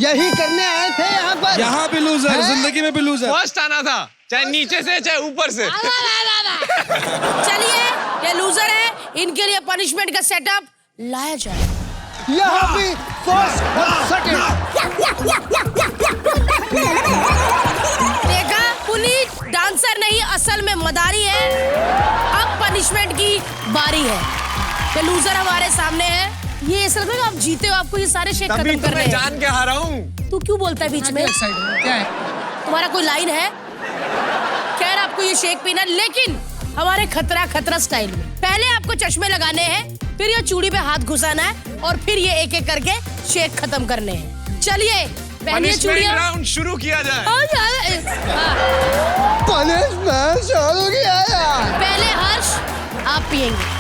यही करने आए थे यहाँ पर। यहाँ भी लूजर, जिंदगी में भी लूजर। फर्स्ट आना था, चाहे नीचे से चाहे ऊपर से। चलिए, ये लूजर है, इनके लिए पनिशमेंट का सेटअप लाया जाए। यहाँ भी फर्स्ट और सेकंड। देखा, पुनीत डांसर नहीं असल में मदारी है। अब पनिशमेंट की बारी है। ये लूजर हमारे सामने है। ये ऐसा लग रहा है आप जीते हो, आपको ये सारे शेक खत्म कर रहे हैं। जान के हारा हूँ। तू क्यों बोलता है बीच में? क्या है? तुम्हारा कोई लाइन है? खैर आपको ये शेक पीना, लेकिन हमारे खतरा स्टाइल में। पहले आपको चश्मे लगाने हैं, फिर ये चूड़ी पे हाथ घुसाना है और फिर ये एक एक करके शेक खत्म करने हैं। चलिए पहले चूड़ियां राउंड शुरू किया जाए। पनिशमेंट शुरू किया जाए। पहले हर्ष आप पिएंगे।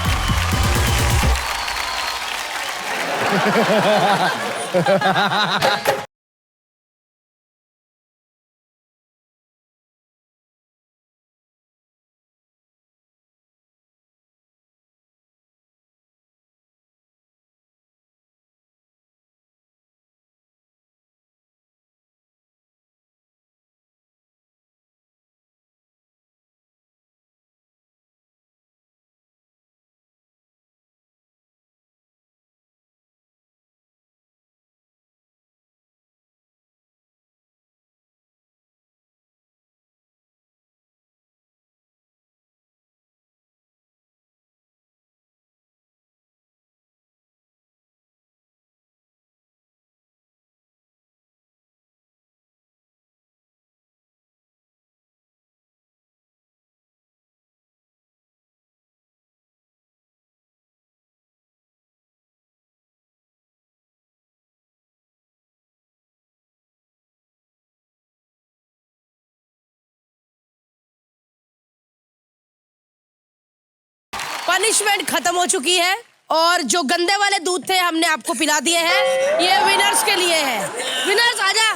पनिशमेंट खत्म हो चुकी है और जो गंदे वाले दूध थे हमने आपको पिला दिए हैं। ये विनर्स के लिए है। विनर्स आजा।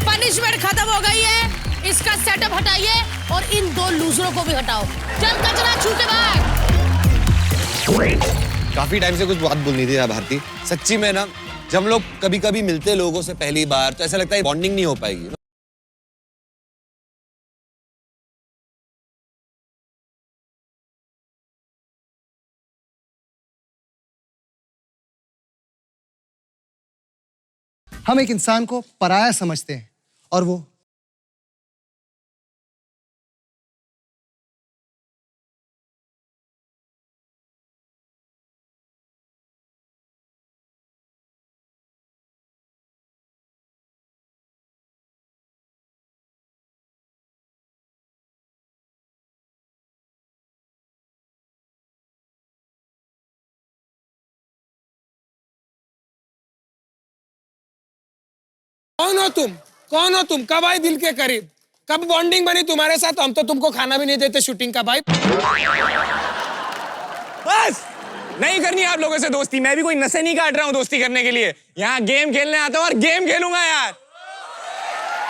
पनिशमेंट खत्म हो गई है। इसका सेटअप हटाइए और इन दो लूजरों को भी हटाओ। चल कचरा छू के भाग। काफी टाइम से कुछ बात बोलनी थी यार भारती। सच्ची में ना, जब हम लोग कभी कभी मिलते लोगों से पहली बार तो ऐसा लगता है बॉन्डिंग नहीं हो पाएगी। हम एक इंसान को पराया समझते हैं और वो कौन हो तुम? कब आए दिल के करीब? कब बॉन्डिंग बनी तुम्हारे साथ? हम तो तुमको खाना भी नहीं देते शूटिंग का भाई। बस नहीं करनी आप लोगों से दोस्ती। मैं भी कोई नशे नहीं काट रहा हूँ दोस्ती करने के लिए। यहाँ गेम खेलने आता हूँ और गेम खेलूंगा यार।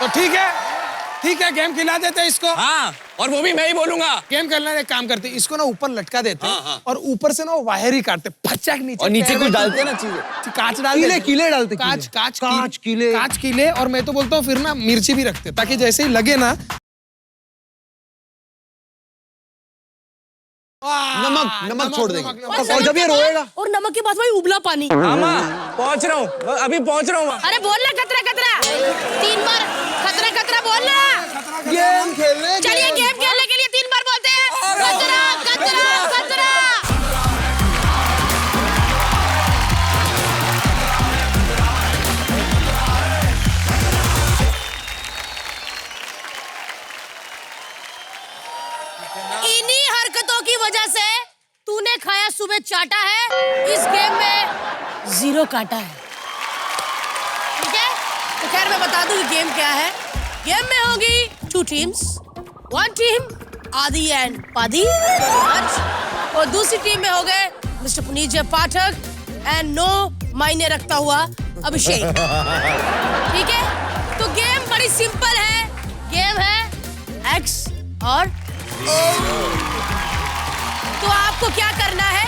तो ठीक है गेम खिला देते इसको। हाँ, और वो भी मैं ही बोलूंगा। गेम खेलने एक काम करते, इसको ना ऊपर लटका देते और ऊपर से ना वायर ही काटते, फचक नीचे। और नीचे कुछ डालते ना चीजें, कांच डाल कीले डालते। कांच कीले। और मैं तो बोलता हूँ फिर ना मिर्ची भी रखते, ताकि जैसे ही लगे ना नमक छोड़ देंगे। और जब ये रोएगा और नमक के बाद भाई उबला पानी। पहुंच रहा हूँ, अभी पहुंच रहा हूँ। अरे बोलना खतरा 3 बार खतरा बोलना। गेम खेलने। चलिए गेम खेलने के लिए 3 बार बोलते हैं खतरा। इन्हीं हरकतों की वजह से तूने खाया सुबह चाटा है, इस गेम में 0 काटा है। ठीक है, तो खैर मैं बता दूं कि गेम क्या है। गेम में होगी 2 टीम्स। 1 टीम आदि एंड पादी और दूसरी टीम में हो गए Mister Puneet Pathak and no मायने रखता हुआ अभिषेक। ठीक है, तो गेम बड़ी सिंपल है। गेम है X और तो आपको क्या करना है,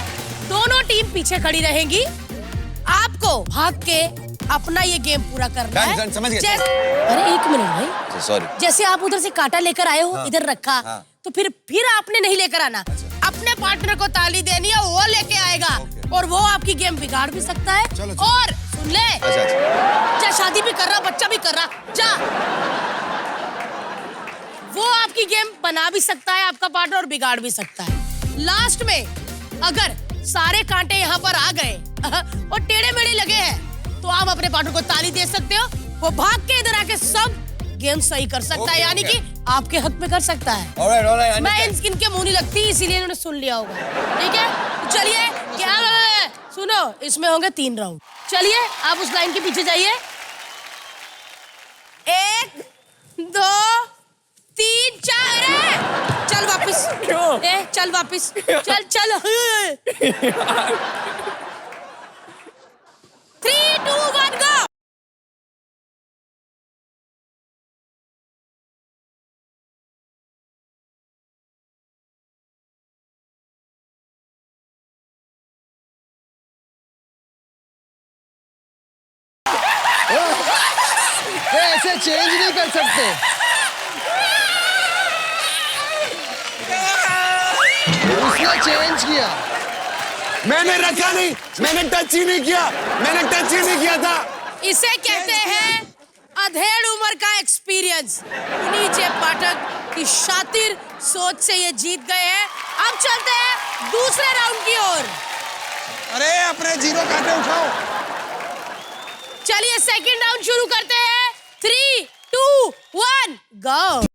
दोनों टीम पीछे खड़ी रहेंगी, आपको भाग के अपना ये गेम पूरा करना है। समझ गया। अरे एक मिनट भाई, सॉरी। जैसे आप उधर से कांटा लेकर आए हो, इधर रखा, तो फिर आपने नहीं लेकर आना, अपने पार्टनर को ताली देनी है, वो लेके आएगा और वो आपकी गेम बिगाड़ भी सकता है। और सुन ले, चाहे शादी भी कर रहा, बच्चा भी कर रहा, जा, वो आपकी गेम बना भी सकता है आपका पार्टनर और बिगाड़ भी सकता है। लास्ट में अगर सारे कांटे यहाँ पर आ गए और टेढ़े मेढ़े लगे हैं, तो आप अपने पार्टनर को ताली दे सकते हो, वो भाग के इधर आके सब गेम सही कर सकता है, यानी कि आपके हक में कर सकता है। alright, मैं इनके मुंह नहीं लगती, इसीलिए इन्होंने सुन लिया होगा। ठीक है, तो चलिए, क्या सुनो, इसमें होंगे 3 राउंड। चलिए, आप उस लाइन के पीछे जाइए। 1 2 3 4 चल वापिस। क्यों? चल वापिस, चल 3 2 1 गो। ऐसे चेंज नहीं कर सकते। उसने चेंज किया। मैंने रखा नहीं, मैंने टच ही नहीं किया, मैंने टच ही नहीं किया था। इसे कहते हैं अधेड़ उम्र का एक्सपीरियंस। नीचे पाठक की शातिर सोच से ये जीत गए हैं। अब चलते हैं दूसरे राउंड की ओर। अरे अपने 0 कांटे उठाओ। चलिए सेकंड राउंड शुरू करते हैं। 3 2 1 गो।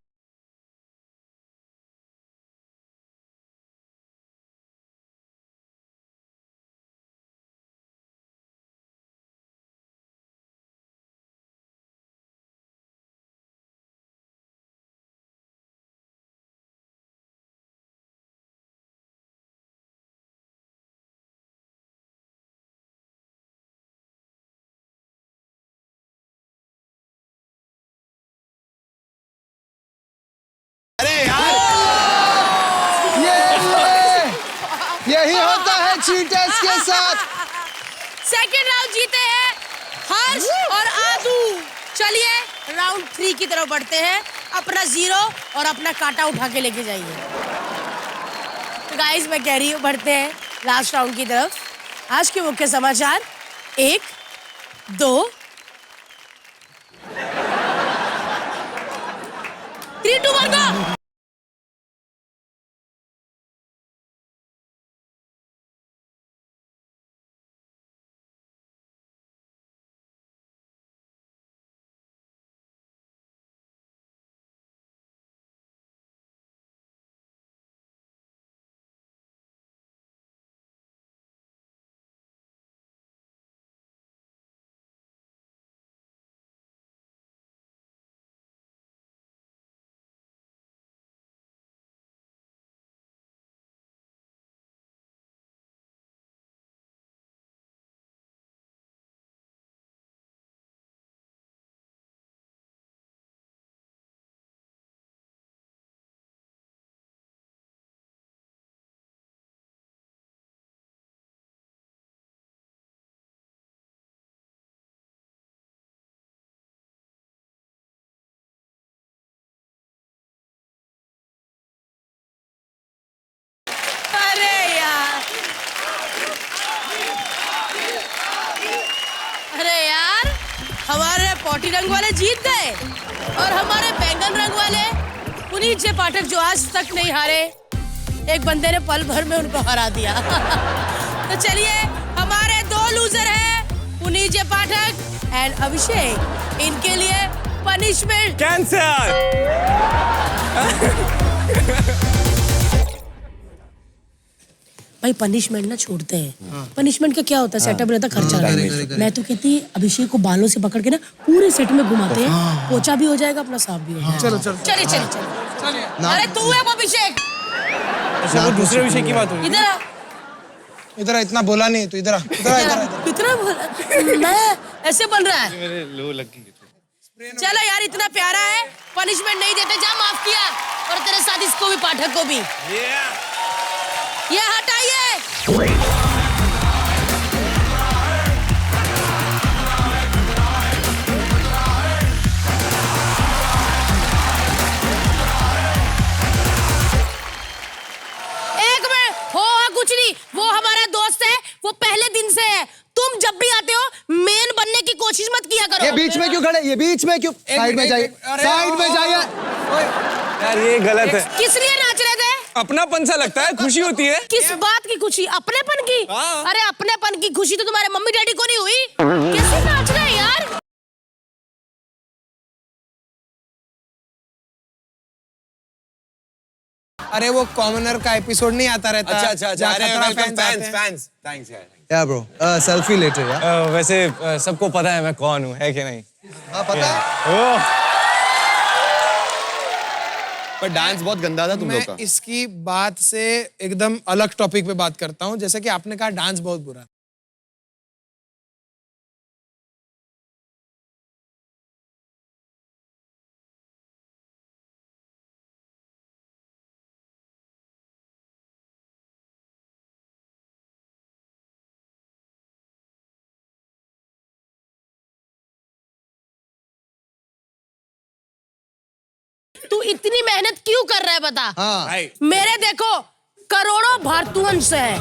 यही होता है चीटर्स के साथ। सेकंड राउंड जीते हैं हर्ष और आदू। चलिए राउंड 3 की तरफ बढ़ते हैं। अपना 0 और अपना कांटा उठा के लेके जाइए। तो गाइस मैं कह रही हूँ, बढ़ते हैं लास्ट राउंड की तरफ। आज के मुख्य समाचार 1 2 3 2 1 गो। हमारे पोटी रंग वाले जीत गए और हमारे बैंगन रंग वाले पुनीत जे पाठक जो आज तक नहीं हारे, एक बंदे ने पल भर में उनको हरा दिया। तो चलिए हमारे 2 लूजर हैं, पुनीत जे पाठक एंड अभिषेक। इनके लिए पनिशमेंट कैंसर। भाई पनिशमेंट ना छोड़ते हैं। पनिशमेंट का क्या होता है, सेटअप रहता, खर्चा रहता। मैं तो कहती अभिषेक को बालों से पकड़ के ना पूरे सेट में घुमाते हैं, पोछा भी हो जाएगा, अपना साफ भी हो जाएगा। चलो चलो चलिए चलिए चलिए। अरे तू है वो अभिषेक। अच्छा वो दूसरे विषय की बात हुई। इधर आ। इधर इतना बोला नहीं तू, इधर इतना बोला मैं ऐसे बन रहा है। लो लगी। चलो यार इतना प्यारा है, पनिशमेंट नहीं देते, जा माफ किया। और तेरे साथ इसको भी, पाठक को भी। ये हटाइए। एक मिनट, हो कुछ नहीं, वो हमारा दोस्त है, वो पहले दिन से है। तुम जब भी आते हो मेन बनने की कोशिश मत किया करो। ये बीच में क्यों खड़े, ये बीच में क्यों? साइड में जाइए, साइड में जाइए। यार ये गलत है। किस लिए नाच रहे थे? अपनापन सा लगता है, खुशी होती है। किस बात की खुशी? अपनेपन की? हाँ। अरे अपनेपन की खुशी तो तुम्हारे मम्मी डैडी को नहीं हुई। कैसे नाच रहे हैं यार? अरे वो कॉमनर का एपिसोड नहीं आता रहता? अच्छा जहाँ खतरा fans आते हैं। फैंस थैंक्स यार। या ब्रो, सेल्फी लेटर यार। वैसे सबको पता है मैं कौन हूँ, है कि नहीं? हाँ पता है। पर डांस बहुत गंदा था तुम लोग मैं का। इसकी बात से एकदम अलग टॉपिक पे बात करता हूँ। जैसे कि आपने कहा डांस बहुत बुरा। तू इतनी मेहनत क्यों कर रहा है बता? हाँ। मेरे देखो करोड़ों भारतवंश है।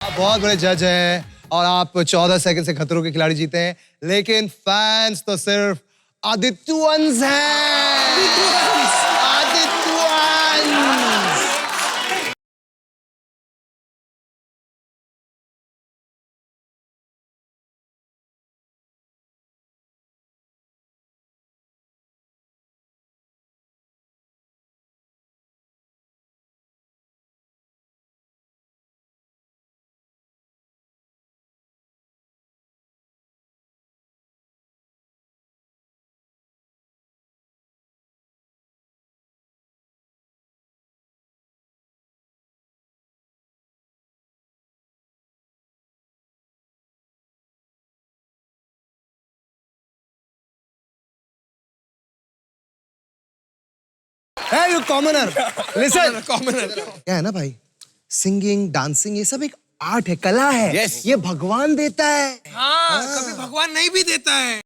आप बहुत बड़े जज हैं और आप 14 सेकंड से खतरों के खिलाड़ी जीते हैं, लेकिन फैंस तो सिर्फ आदित्यवंश हैं। आदित्यवंश। Hey, you commoner. Listen. Commoner. क्या है ना भाई, सिंगिंग, डांसिंग, ये सब एक आर्ट है, कला है। Yes. ये भगवान देता है। हाँ, कभी भगवान नहीं भी देता है।